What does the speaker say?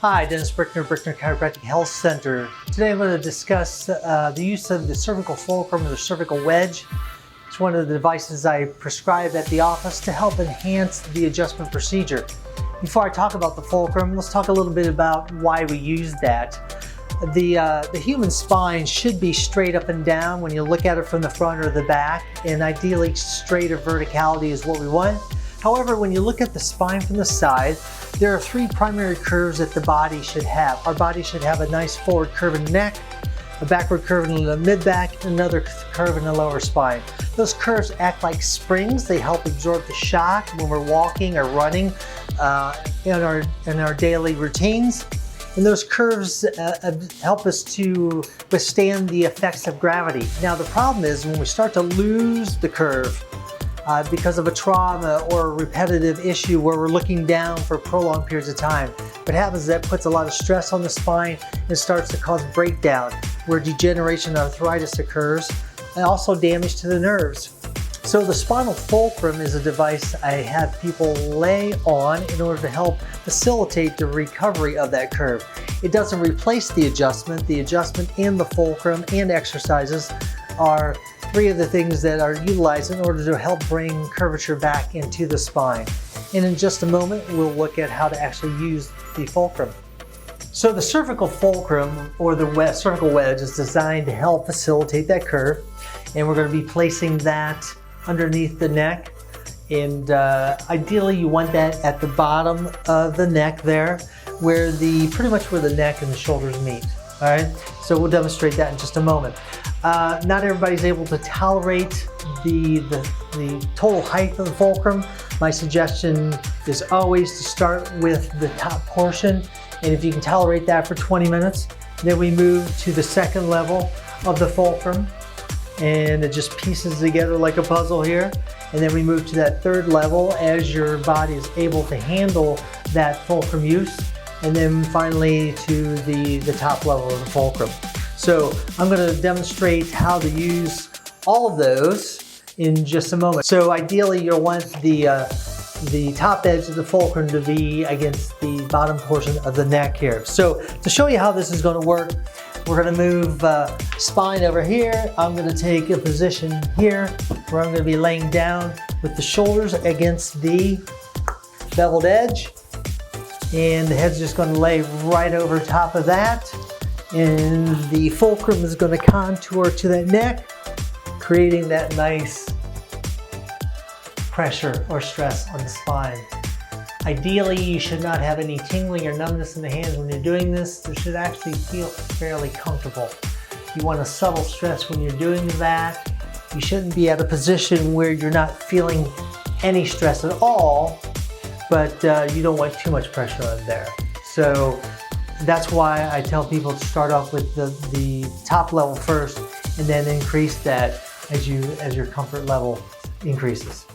Hi, Dennis Brickner, Brickner Chiropractic Health Center. Today I'm going to discuss the use of the cervical fulcrum or the cervical wedge. It's one of the devices I prescribe at the office to help enhance the adjustment procedure. Before I talk about the fulcrum, let's talk a little bit about why we use that. The human spine should be straight up and down when you look at it from the front or the back, and ideally straight or verticality is what we want. However, when you look at the spine from the side, there are three primary curves that the body should have. Our body should have a nice forward curve in the neck, a backward curve in the mid-back, and another curve in the lower spine. Those curves act like springs. They help absorb the shock when we're walking or running in our daily routines. And those curves help us to withstand the effects of gravity. Now the problem is when we start to lose the curve, because of a trauma or a repetitive issue where we're looking down for prolonged periods of time. What happens is that puts a lot of stress on the spine and starts to cause breakdown, where degeneration, arthritis occurs, and also damage to the nerves. So the spinal fulcrum is a device I have people lay on in order to help facilitate the recovery of that curve. It doesn't replace the adjustment. The adjustment and the fulcrum and exercises are three of the things that are utilized in order to help bring curvature back into the spine. And in just a moment, we'll look at how to actually use the fulcrum. So the cervical fulcrum, or the cervical wedge, is designed to help facilitate that curve. And we're going to be placing that underneath the neck. And ideally, you want that at the bottom of the neck there, where pretty much where the neck and the shoulders meet. All right, so we'll demonstrate that in just a moment. Not everybody's able to tolerate the total height of the fulcrum. My suggestion is always to start with the top portion, and if you can tolerate that for 20 minutes, then we move to the second level of the fulcrum, and it just pieces together like a puzzle here. And then we move to that third level as your body is able to handle that fulcrum use, and then finally to the top level of the fulcrum. So I'm going to demonstrate how to use all of those in just a moment. So ideally you'll want the top edge of the fulcrum to be against the bottom portion of the neck here. So to show you how this is going to work, we're going to move spine over here. I'm going to take a position here where I'm going to be laying down with the shoulders against the beveled edge. And the head's just going to lay right over top of that. And the fulcrum is going to contour to that neck, creating that nice pressure or stress on the spine. Ideally, you should not have any tingling or numbness in the hands when you're doing this. You should actually feel fairly comfortable. You want a subtle stress when you're doing that. You shouldn't be at a position where you're not feeling any stress at all, but you don't want too much pressure on there. So that's why I tell people to start off with the top level first, and then increase that as your comfort level increases.